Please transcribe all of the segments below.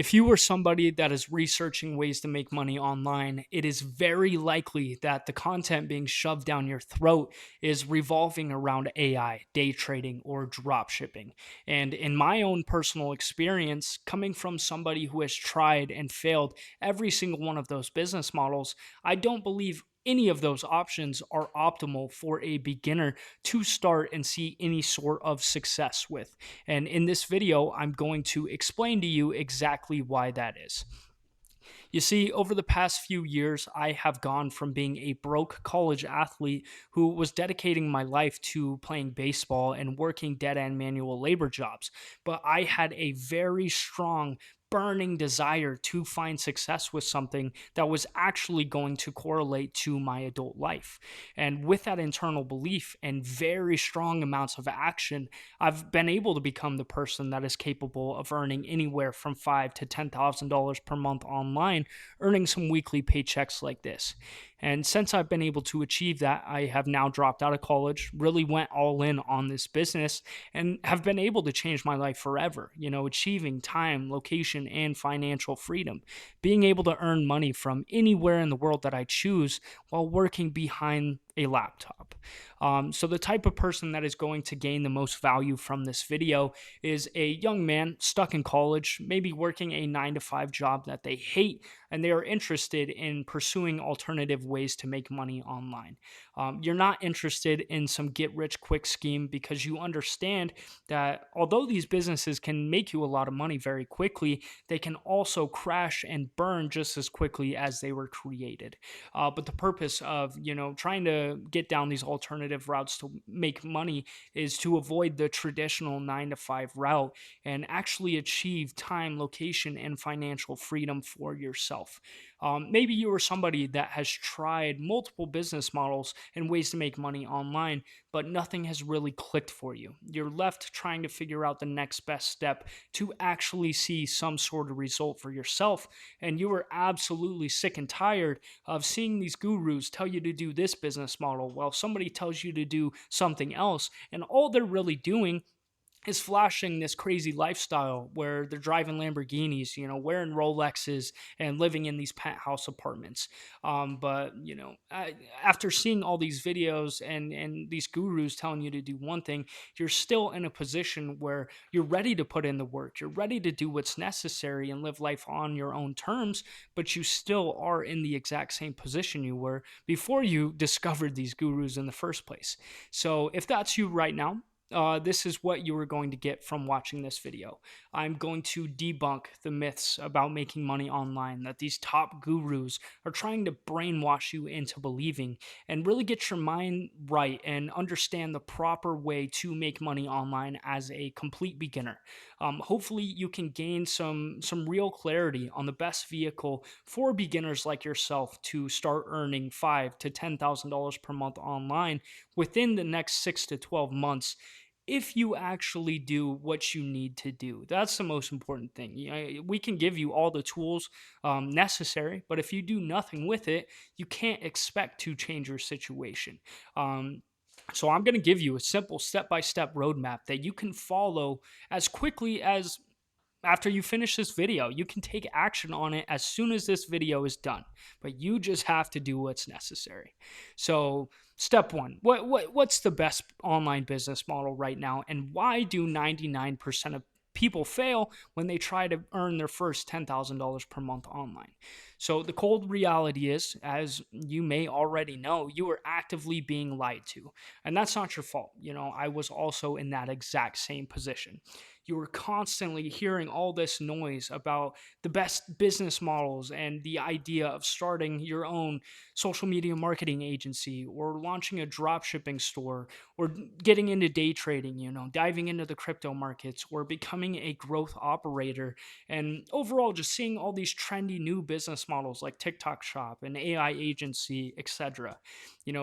If you are somebody that is researching ways to make money online, it is very likely that the content being shoved down your throat is revolving around AI, day trading, or drop shipping. And in my own personal experience, coming from somebody who has tried and failed every single one of those business models, I don't believe any of those options are optimal for a beginner to start and see any sort of success with. And in this video, I'm going to explain to you exactly why that is. You see, over the past few years, I have gone from being a broke college athlete who was dedicating my life to playing baseball and working dead end manual labor jobs. But I had a very strong, burning desire to find success with something that was actually going to correlate to my adult life. And with that internal belief and very strong amounts of action, I've been able to become the person that is capable of earning anywhere from $5,000 to $10,000 per month online, earning some weekly paychecks like this. And since I've been able to achieve that, I have now dropped out of college, really went all in on this business, and have been able to change my life forever. Achieving time, location, and financial freedom, being able to earn money from anywhere in the world that I choose while working behind a laptop. So the type of person that is going to gain the most value from this video is a young man stuck in college, maybe working a 9 to 5 job that they hate, and they are interested in pursuing alternative ways to make money online. You're not interested in some get rich quick scheme because you understand that although these businesses can make you a lot of money very quickly, they can also crash and burn just as quickly as they were created. But the purpose of trying to get down these alternative routes to make money is to avoid the traditional 9 to 5 route and actually achieve time, location, and financial freedom for yourself. Maybe you are somebody that has tried multiple business models and ways to make money online, but nothing has really clicked for you. You're left trying to figure out the next best step to actually see some sort of result for yourself. And you are absolutely sick and tired of seeing these gurus tell you to do this business model while somebody tells you to do something else. And all they're really doing is flashing this crazy lifestyle where they're driving Lamborghinis, wearing Rolexes and living in these penthouse apartments. But after seeing all these videos and these gurus telling you to do one thing, you're still in a position where you're ready to put in the work. You're ready to do what's necessary and live life on your own terms, but you still are in the exact same position you were before you discovered these gurus in the first place. So if that's you right now, this is what you are going to get from watching this video. I'm going to debunk the myths about making money online that these top gurus are trying to brainwash you into believing, and really get your mind right and understand the proper way to make money online as a complete beginner. Hopefully, you can gain some real clarity on the best vehicle for beginners like yourself to start earning $5,000 to $10,000 per month online within the next 6 to 12 months if you actually do what you need to do. That's the most important thing. We can give you all the tools necessary, but if you do nothing with it, you can't expect to change your situation. Um, so I'm going to give you a simple step-by-step roadmap that you can follow as quickly as after you finish this video. You can take action on it as soon as this video is done, but you just have to do what's necessary. So, step one, what's the best online business model right now, and why do 99% of people fail when they try to earn their first $10,000 per month online? So, the cold reality is, as you may already know, you are actively being lied to. And that's not your fault. I was also in that exact same position. You were constantly hearing all this noise about the best business models and the idea of starting your own social media marketing agency or launching a drop shipping store or getting into day trading, diving into the crypto markets or becoming a growth operator, and overall just seeing all these trendy new business models like TikTok Shop and AI agency, etc.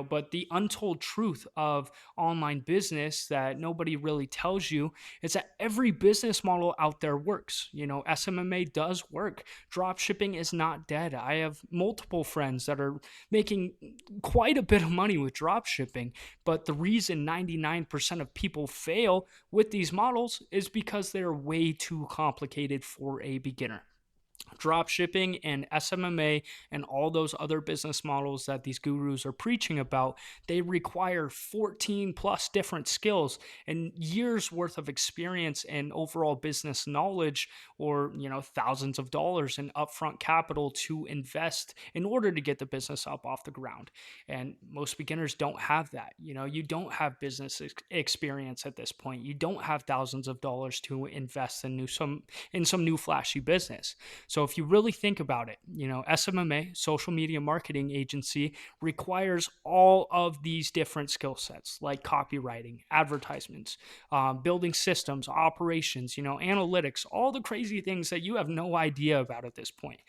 But the untold truth of online business that nobody really tells you is that every business model out there works. SMMA does work. Drop shipping is not dead. I have multiple friends that are making quite a bit of money with drop shipping, but the reason 99% of people fail with these models is because they're way too complicated for a beginner. Drop shipping and SMMA and all those other business models that these gurus are preaching about, they require 14 plus different skills and years worth of experience and overall business knowledge, or thousands of dollars in upfront capital to invest in order to get the business up off the ground. And most beginners don't have that. You don't have business experience at this point. You don't have thousands of dollars to invest in some new flashy business. So if you really think about it, SMMA, social media marketing agency, requires all of these different skill sets like copywriting, advertisements, building systems, operations, analytics, all the crazy things that you have no idea about at this point.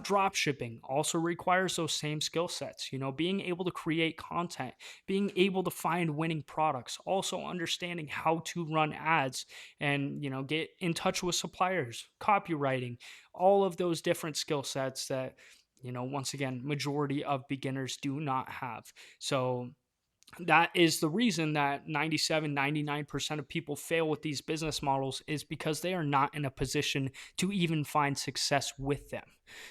Drop shipping also requires those same skill sets, being able to create content, being able to find winning products, also understanding how to run ads and, get in touch with suppliers, copywriting, all of those different skill sets that, once again, majority of beginners do not have. So that is the reason that 97-99% of people fail with these business models, is because they are not in a position to even find success with them.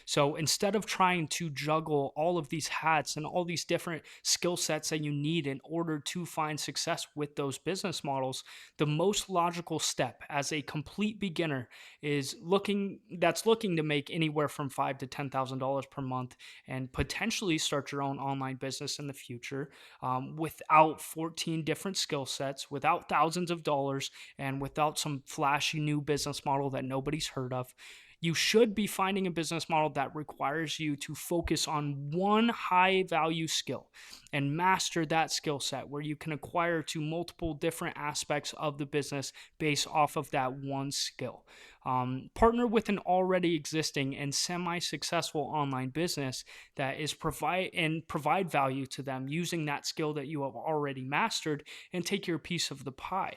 So instead of trying to juggle all of these hats and all these different skill sets that you need in order to find success with those business models, the most logical step as a complete beginner is looking to make anywhere from $5,000 to $10,000 per month and potentially start your own online business in the future, without 14 different skill sets, without thousands of dollars, and without some flashy new business model that nobody's heard of. You should be finding a business model that requires you to focus on one high value skill and master that skill set, where you can acquire to multiple different aspects of the business based off of that one skill. Partner with an already existing and semi-successful online business that is provide value to them using that skill that you have already mastered, and take your piece of the pie,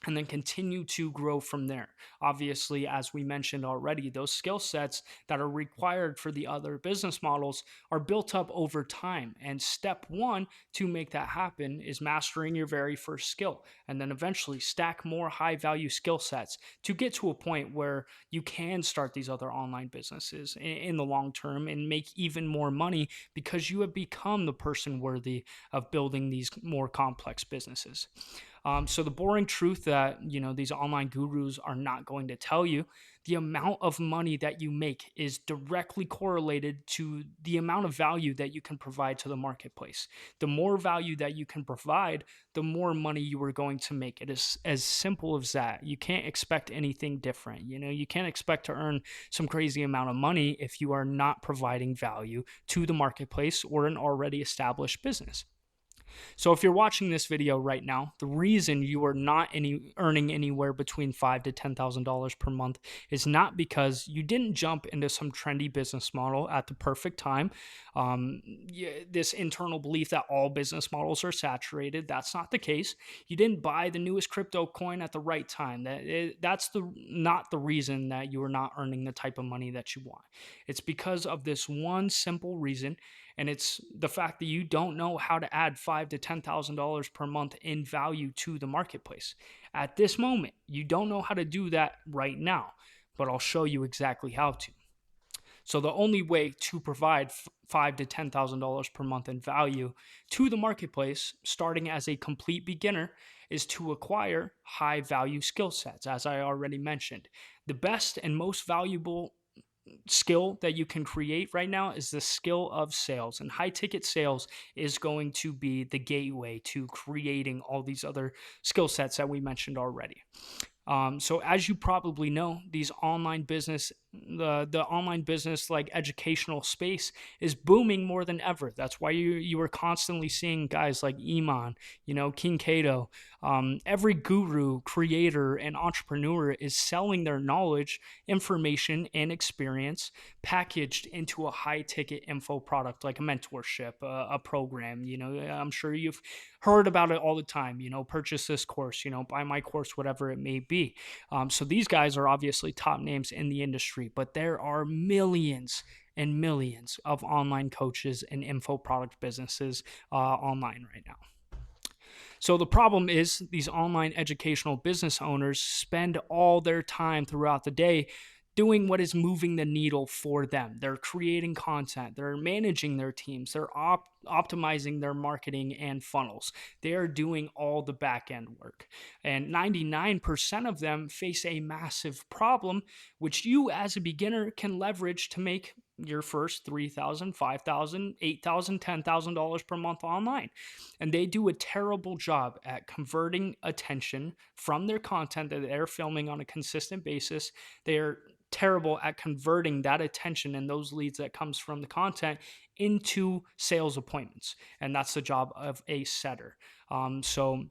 and then continue to grow from there. Obviously, as we mentioned already, those skill sets that are required for the other business models are built up over time. And step one to make that happen is mastering your very first skill, and then eventually stack more high value skill sets to get to a point where you can start these other online businesses in the long term and make even more money, because you have become the person worthy of building these more complex businesses. So the boring truth that, these online gurus are not going to tell you, the amount of money that you make is directly correlated to the amount of value that you can provide to the marketplace. The more value that you can provide, the more money you are going to make. It is as simple as that. You can't expect anything different. You can't expect to earn some crazy amount of money if you are not providing value to the marketplace or an already established business. So if you're watching this video right now, the reason you are not earning anywhere between $5,000 to $10,000 per month is not because you didn't jump into some trendy business model at the perfect time. This internal belief that all business models are saturated, that's not the case. You didn't buy the newest crypto coin at the right time. That's not the reason that you are not earning the type of money that you want. It's because of this one simple reason, and it's the fact that you don't know how to add $5,000 to $10,000 per month in value to the marketplace. At this moment, you don't know how to do that right now, but I'll show you exactly how to. So the only way to provide $5,000 to $10,000 per month in value to the marketplace, starting as a complete beginner, is to acquire high value skill sets. As I already mentioned, the best and most valuable skill that you can create right now is the skill of sales, and high ticket sales is going to be the gateway to creating all these other skill sets that we mentioned already. So as you probably know, the online business like educational space is booming more than ever. That's why you are constantly seeing guys like Iman, King Cato, every guru, creator, and entrepreneur is selling their knowledge, information, and experience packaged into a high ticket info product like a mentorship, a program. I'm sure you've heard about it all the time. Purchase this course, buy my course, whatever it may be. So these guys are obviously top names in the industry, but there are millions and millions of online coaches and info product businesses online right now. So the problem is these online educational business owners spend all their time throughout the day doing what is moving the needle for them. They're creating content, they're managing their teams, they're optimizing their marketing and funnels. They are doing all the back end work. And 99% of them face a massive problem, which you as a beginner can leverage to make your first $3,000, $5,000, $8,000, $10,000 per month online. And they do a terrible job at converting attention from their content that they're filming on a consistent basis. They're terrible at converting that attention and those leads that comes from the content into sales appointments, and that's the job of a setter. So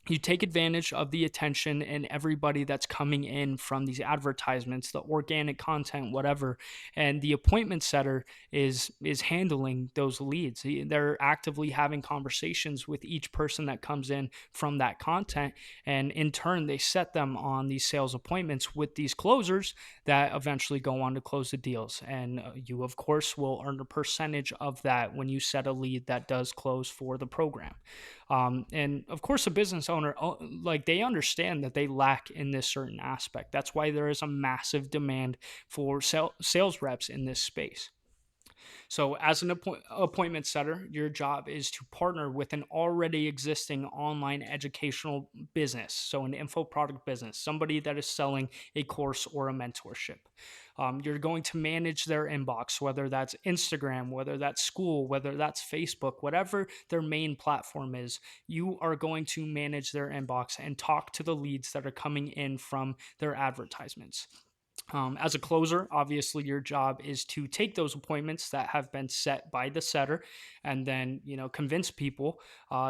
you take advantage of the attention and everybody that's coming in from these advertisements, the organic content, whatever, and the appointment setter is handling those leads. They're actively having conversations with each person that comes in from that content, and in turn they set them on these sales appointments with these closers that eventually go on to close the deals. And you of course will earn a percentage of that when you set a lead that does close for the program. And of course, a business owner, like, they understand that they lack in this certain aspect. That's why there is a massive demand for sales reps in this space. So, as an appointment setter, your job is to partner with an already existing online educational business. So, an info product business, somebody that is selling a course or a mentorship. You're going to manage their inbox, whether that's Instagram, whether that's school, whether that's Facebook, whatever their main platform is. You are going to manage their inbox and talk to the leads that are coming in from their advertisements. As a closer, obviously your job is to take those appointments that have been set by the setter and then, convince people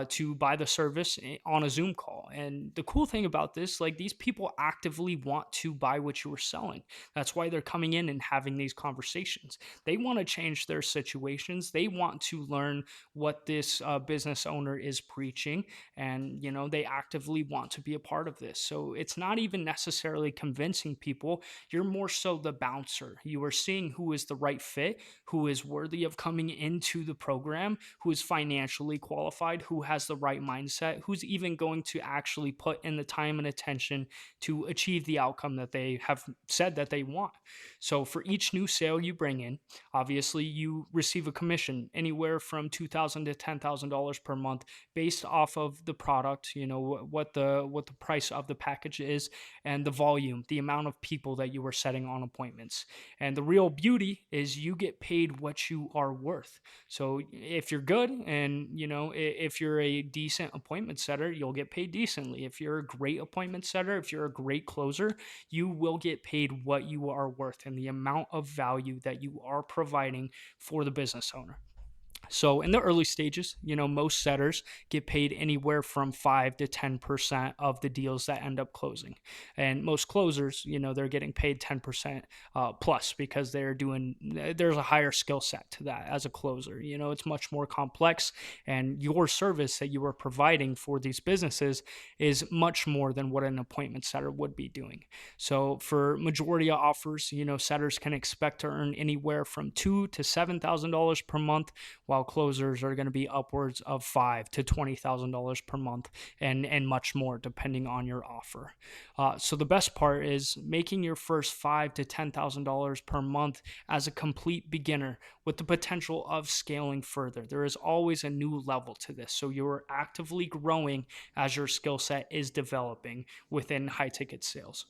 to buy the service on a Zoom call. And the cool thing about this, like, these people actively want to buy what you are selling. That's why they're coming in and having these conversations. They want to change their situations. They want to learn what this business owner is preaching, and they actively want to be a part of this. So it's not even necessarily convincing people. You're more so the bouncer. You are seeing who is the right fit, who is worthy of coming into the program, who is financially qualified, who has the right mindset, who's even going to actually put in the time and attention to achieve the outcome that they have said that they want. So for each new sale you bring in, obviously you receive a commission anywhere from $2,000 to $10,000 per month, based off of the product, what the price of the package is, and the volume, the amount of people that you are setting on appointments. And the real beauty is you get paid what you are worth. So if you're good, and if you're a decent appointment setter, you'll get paid decently. If you're a great appointment setter, if you're a great closer, you will get paid what you are worth and the amount of value that you are providing for the business owner. So in the early stages, most setters get paid anywhere from 5 to 10% of the deals that end up closing. And most closers, they're getting paid 10% plus, because there's a higher skill set to that as a closer. It's much more complex, and your service that you are providing for these businesses is much more than what an appointment setter would be doing. So for majority of offers, setters can expect to earn anywhere from $2,000 to $7,000 per month, while closers are going to be upwards of $5,000 to $20,000 per month, and much more depending on your offer. So the best part is making your first $5,000 to $10,000 per month as a complete beginner, with the potential of scaling further. There is always a new level to this, so you're actively growing as your skill set is developing within high ticket sales.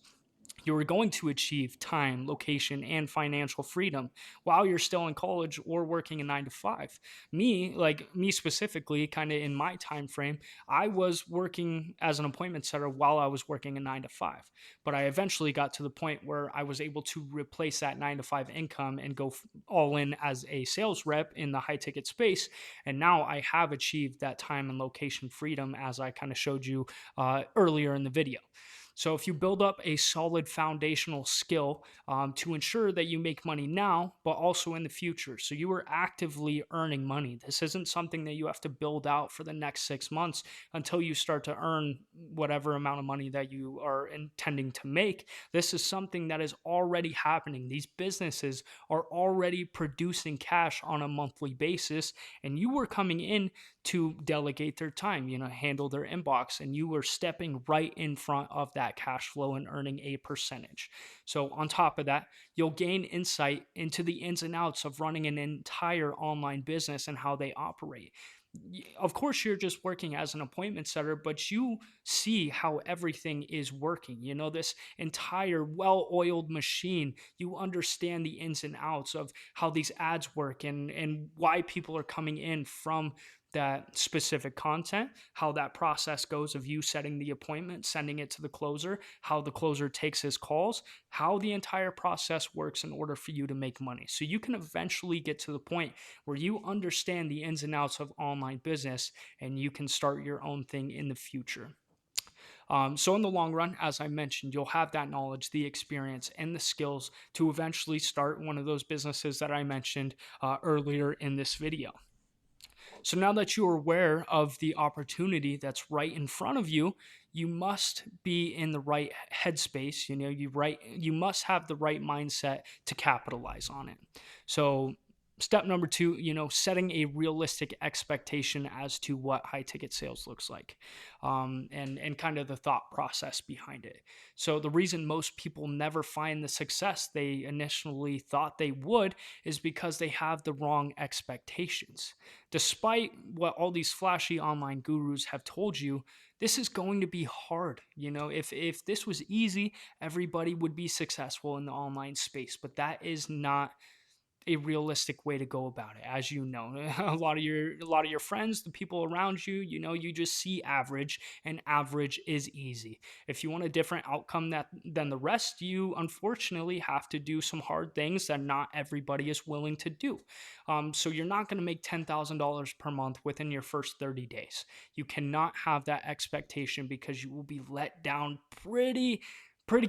You're going to achieve time, location, and financial freedom while you're still in college or working a 9 to 5. Me specifically, kind of in my time frame, I was working as an appointment setter while I was working a 9 to 5. But I eventually got to the point where I was able to replace that 9 to 5 income and go all in as a sales rep in the high ticket space. And now I have achieved that time and location freedom, as I kind of showed you earlier in the video. So if you build up a solid foundational skill to ensure that you make money now, but also in the future, so you are actively earning money. This isn't something that you have to build out for the next 6 months until you start to earn whatever amount of money that you are intending to make. This is something that is already happening. These businesses are already producing cash on a monthly basis, and you are coming in to delegate their time, handle their inbox, and you are stepping right in front of that that cash flow and earning a percentage. So, on top of that, you'll gain insight into the ins and outs of running an entire online business and how they operate. Of course, you're just working as an appointment setter, but you see how everything is working. You know, this entire well oiled machine. You understand the ins and outs of how these ads work and why people are coming in from that specific content, how that process goes of you setting the appointment, sending it to the closer, how the closer takes his calls, how the entire process works in order for you to make money. So you can eventually get to the point where you understand the ins and outs of online business and you can start your own thing in the future. So, in the long run, as I mentioned, you'll have that knowledge, the experience, and the skills to eventually start one of those businesses that I mentioned earlier in this video. So now that you're aware of the opportunity that's right in front of you, you must be in the right headspace. You must have the right mindset to capitalize on it. So step number two, setting a realistic expectation as to what high ticket sales looks like, and kind of the thought process behind it. So the reason most people never find the success they initially thought they would is because they have the wrong expectations. Despite what all these flashy online gurus have told you, this is going to be hard. If this was easy, everybody would be successful in the online space, but that is not a realistic way to go about it. As you know, a lot of your friends, the people around you, you just see average, and average is easy. If you want a different outcome than the rest, you unfortunately have to do some hard things that not everybody is willing to do. So you're not going to make $10,000 per month within your first 30 days. You cannot have that expectation because you will be let down pretty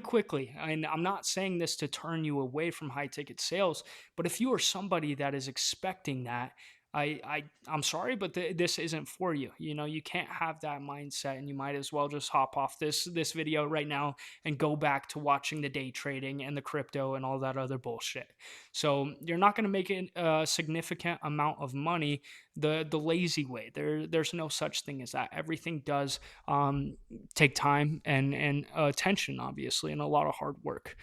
quickly. And I'm not saying this to turn you away from high ticket sales, but if you are somebody that is expecting that, I'm sorry, but this isn't for you. You can't have that mindset, and you might as well just hop off this video right now and go back to watching the day trading and the crypto and all that other bullshit. So you're not going to make a significant amount of money the lazy way. There's no such thing as that. Everything does take time and attention, obviously, and a lot of hard work.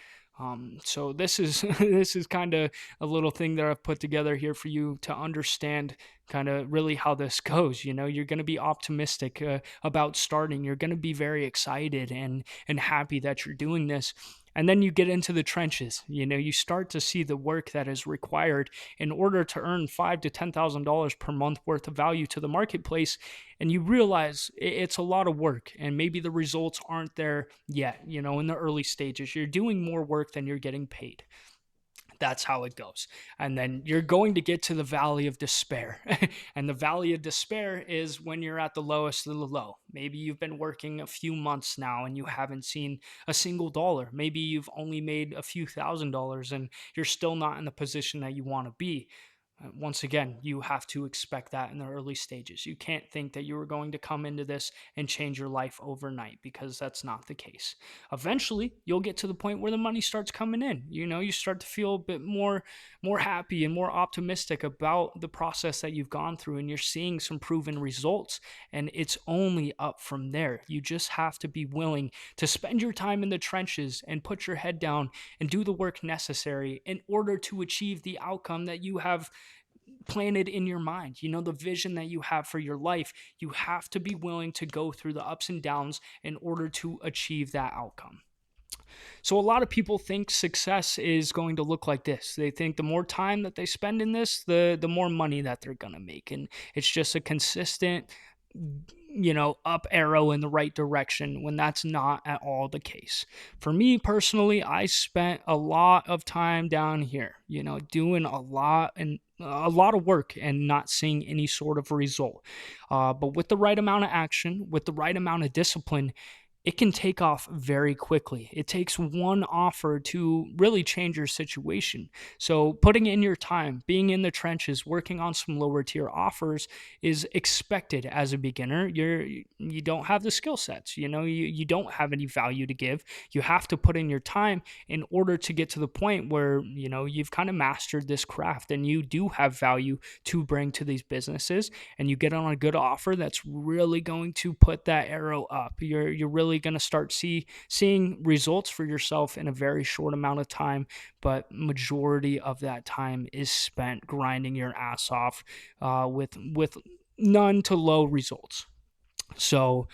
So this is this is kind of a little thing that I've put together here for you to understand kind of really how this goes. You're going to be optimistic about starting. You're going to be very excited and happy that you're doing this. And then you get into the trenches. You start to see the work that is required in order to earn $5,000 to $10,000 per month worth of value to the marketplace. And you realize it's a lot of work, and maybe the results aren't there yet, in the early stages. You're doing more work than you're getting paid. That's how it goes. And then you're going to get to the valley of despair. And the valley of despair is when you're at the lowest of the low. Maybe you've been working a few months now and you haven't seen a single dollar. Maybe you've only made a few $1,000s and you're still not in the position that you want to be. Once again, you have to expect that in the early stages. You can't think that you are going to come into this and change your life overnight, because that's not the case. Eventually, you'll get to the point where the money starts coming in. You start to feel a bit more happy and more optimistic about the process that you've gone through, and you're seeing some proven results, and it's only up from there. You just have to be willing to spend your time in the trenches and put your head down and do the work necessary in order to achieve the outcome that you have planted in your mind. The vision that you have for your life. You have to be willing to go through the ups and downs in order to achieve that outcome. So a lot of people think success is going to look like this. They think the more time that they spend in this, the more money that they're going to make. And it's just a consistent, up arrow in the right direction, when that's not at all the case. For me personally, I spent a lot of time down here, doing a lot of work and not seeing any sort of result. But with the right amount of action, with the right amount of discipline, it can take off very quickly. It takes one offer to really change your situation. So putting in your time, being in the trenches, working on some lower tier offers is expected as a beginner. You don't have the skill sets, you don't have any value to give. You have to put in your time in order to get to the point where, you've kind of mastered this craft and you do have value to bring to these businesses, and you get on a good offer that's really going to put that arrow up. You're really really going to start seeing results for yourself in a very short amount of time, but majority of that time is spent grinding your ass off with none to low results. So,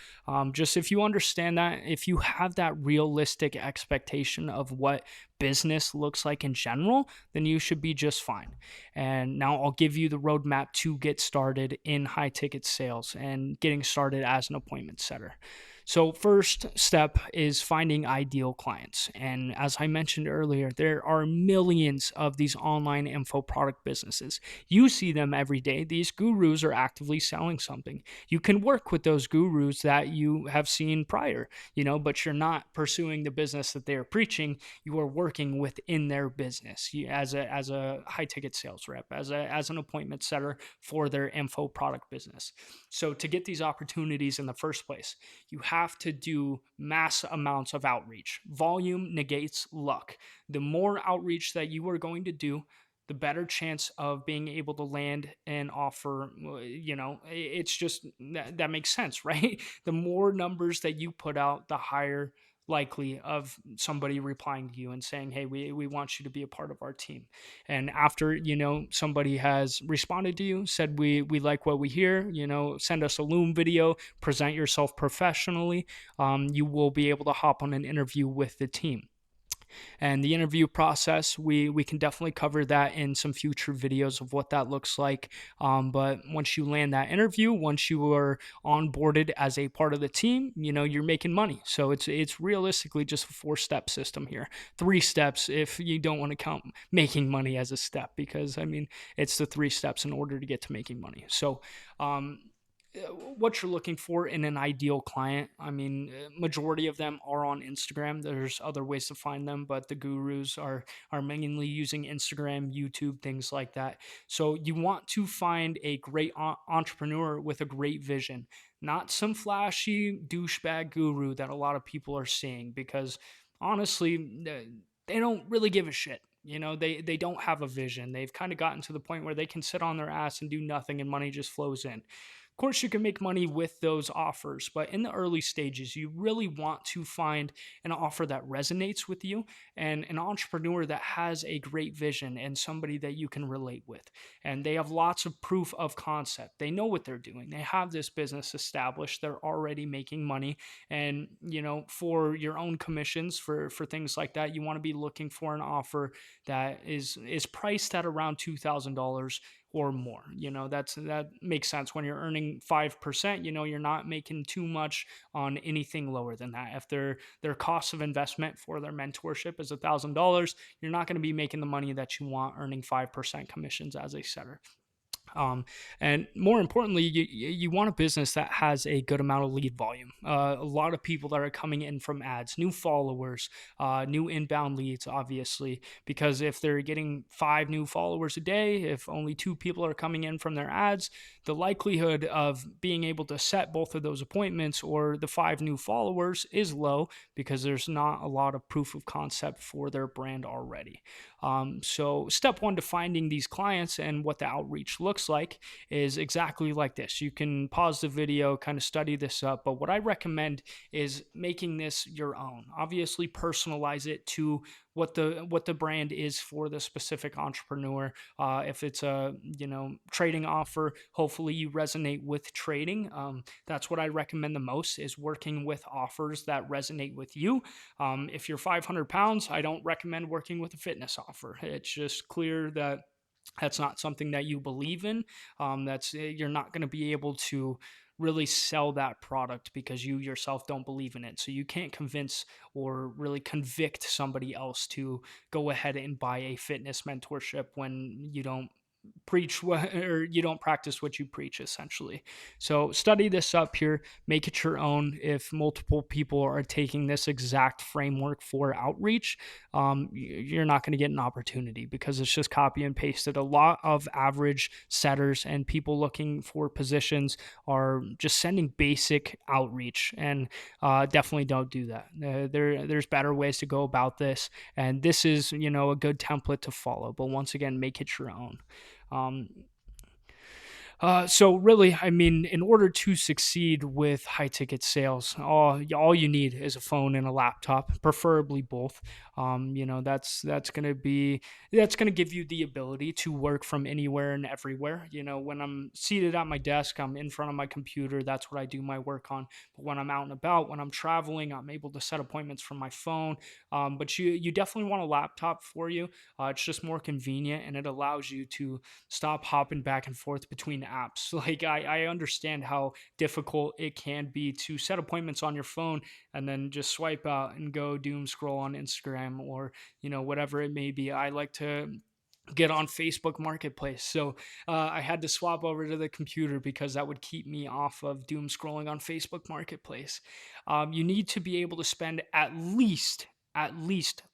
just if you understand that, if you have that realistic expectation of what business looks like in general, then you should be just fine. And now I'll give you the roadmap to get started in high ticket sales and getting started as an appointment setter. So, first step is finding ideal clients. And as I mentioned earlier, there are millions of these online info product businesses. You see them every day. These gurus are actively selling something. You can work with those gurus that you have seen prior, but you're not pursuing the business that they're preaching. You are working within their business as a high ticket sales rep, as an appointment setter for their info product business. So to get these opportunities in the first place, you have to do mass amounts of outreach. Volume negates luck. The more outreach that you are going to do, the better chance of being able to land an offer. It's just that makes sense, right? The more numbers that you put out, the higher likely of somebody replying to you and saying, hey, we want you to be a part of our team. And after somebody has responded to you, said we like what we hear, send us a Loom video, present yourself professionally, you will be able to hop on an interview with the team. And the interview process, we can definitely cover that in some future videos of what that looks like. But once you land that interview, once you are onboarded as a part of the team, you're making money. So it's realistically just a 4-step system here. 3 steps if you don't want to count making money as a step, because I mean it's the 3 steps in order to get to making money. So what you're looking for in an ideal client. I mean, majority of them are on Instagram. There's other ways to find them, but the gurus are mainly using Instagram, YouTube, things like that. So you want to find a great entrepreneur with a great vision, not some flashy douchebag guru that a lot of people are seeing, because honestly, they don't really give a shit. They don't have a vision. They've kind of gotten to the point where they can sit on their ass and do nothing and money just flows in. Of course, you can make money with those offers, but in the early stages, you really want to find an offer that resonates with you and an entrepreneur that has a great vision and somebody that you can relate with. And they have lots of proof of concept. They know what they're doing. They have this business established. They're already making money. And, for your own commissions, for things like that, you want to be looking for an offer that is priced at around $2,000 or more. That makes sense. When you're earning 5%, you're not making too much on anything lower than that. If their cost of investment for their mentorship is $1,000, you're not going to be making the money that you want earning 5% commissions as a setter. And more importantly, you want a business that has a good amount of lead volume. A lot of people that are coming in from ads, new followers, new inbound leads, obviously, because if they're getting 5 new followers a day, if only 2 people are coming in from their ads, the likelihood of being able to set both of those appointments or the 5 new followers is low, because there's not a lot of proof of concept for their brand already. So step 1 to finding these clients and what the outreach looks like is exactly like this. You can pause the video, kind of study this up, but what I recommend is making this your own. Obviously, personalize it to what the brand is for the specific entrepreneur. If it's a trading offer, hopefully you resonate with trading. That's what I recommend the most, is working with offers that resonate with you. If you're 500 pounds, I don't recommend working with a fitness offer. It's just clear that that's not something that you believe in. You're not going to be able to really sell that product because you yourself don't believe in it. So you can't convince or really convict somebody else to go ahead and buy a fitness mentorship when you don't preach or you don't practice what you preach, essentially. So study this up here, make it your own. If multiple people are taking this exact framework for outreach, you're not going to get an opportunity because it's just copy and pasted. A lot of average setters and people looking for positions are just sending basic outreach, and definitely don't do that. There's better ways to go about this, and this is a good template to follow, but once again, make it your own. Um, So really, I mean, in order to succeed with high ticket sales, all you need is a phone and a laptop, preferably both. That's gonna give you the ability to work from anywhere and everywhere. When I'm seated at my desk, I'm in front of my computer. That's what I do my work on. But when I'm out and about, when I'm traveling, I'm able to set appointments from my phone. But you definitely want a laptop for you. It's just more convenient and it allows you to stop hopping back and forth between apps. Like I understand how difficult it can be to set appointments on your phone and then just swipe out and go doom scroll on Instagram or whatever it may be. I like to get on Facebook Marketplace. So I had to swap over to the computer because that would keep me off of doom scrolling on Facebook Marketplace. You need to be able to spend at least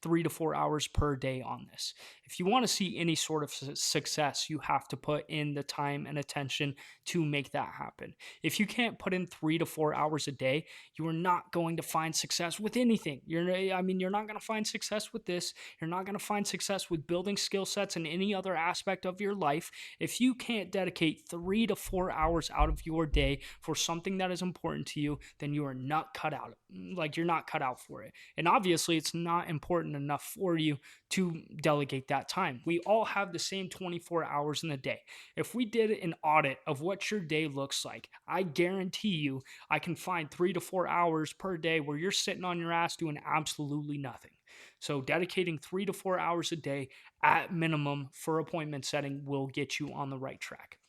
3 to 4 hours per day on this. If you want to see any sort of success, you have to put in the time and attention to make that happen. If you can't put in 3 to 4 hours a day, you are not going to find success with anything. You're not going to find success with this. You're not going to find success with building skill sets in any other aspect of your life. If you can't dedicate 3 to 4 hours out of your day for something that is important to you, then you are not cut out. Like you're not cut out for it. And obviously, it's not important enough for you to delegate that time. We all have the same 24 hours in the day. If we did an audit of what your day looks like, I guarantee you I can find 3 to 4 hours per day where you're sitting on your ass doing absolutely nothing. So, dedicating 3 to 4 hours a day at minimum for appointment setting will get you on the right track.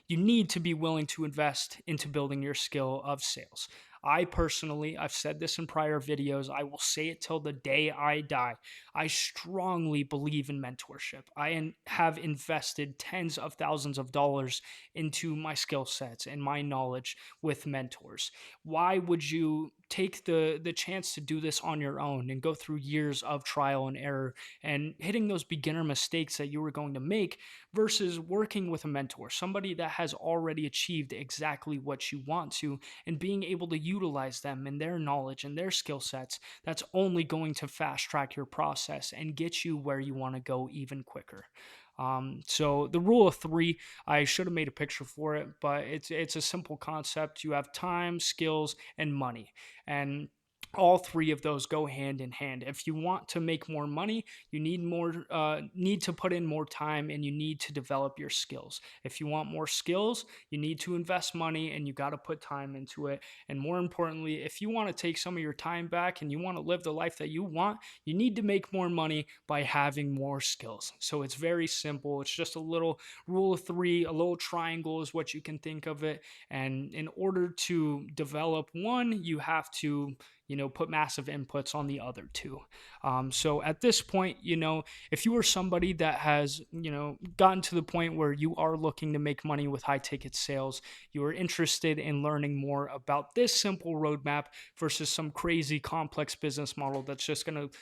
You need to be willing to invest into building your skill of sales. I personally, I've said this in prior videos, I will say it till the day I die. I strongly believe in mentorship. I have invested tens of thousands of dollars into my skill sets and my knowledge with mentors. Why would you take the chance to do this on your own and go through years of trial and error and hitting those beginner mistakes that you were going to make versus working with a mentor, somebody that has already achieved exactly what you want to, and being able to utilize them and their knowledge and their skill sets? That's only going to fast track your process and get you where you want to go even quicker. So the rule of three, I should have made a picture for it, but it's a simple concept. You have time, skills, and money, and all three of those go hand in hand. If you want to make more money, you need to put in more time and you need to develop your skills. If you want more skills, you need to invest money and you got to put time into it. And more importantly, if you want to take some of your time back and you want to live the life that you want, you need to make more money by having more skills. So it's very simple. It's just a little rule of three, a little triangle is what you can think of it. And in order to develop one, you have to put massive inputs on the other two. So at this point, if you are somebody that has, gotten to the point where you are looking to make money with high ticket sales, you are interested in learning more about this simple roadmap versus some crazy complex business model that's just going to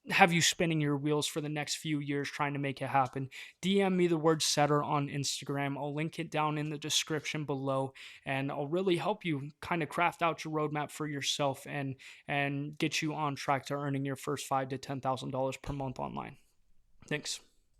have you spinning your wheels for the next few years trying to make it happen, DM me the word setter on Instagram. I'll link it down in the description below, and I'll really help you kind of craft out your roadmap for yourself and get you on track to earning your first $5,000 to $10,000 per month online. Thanks.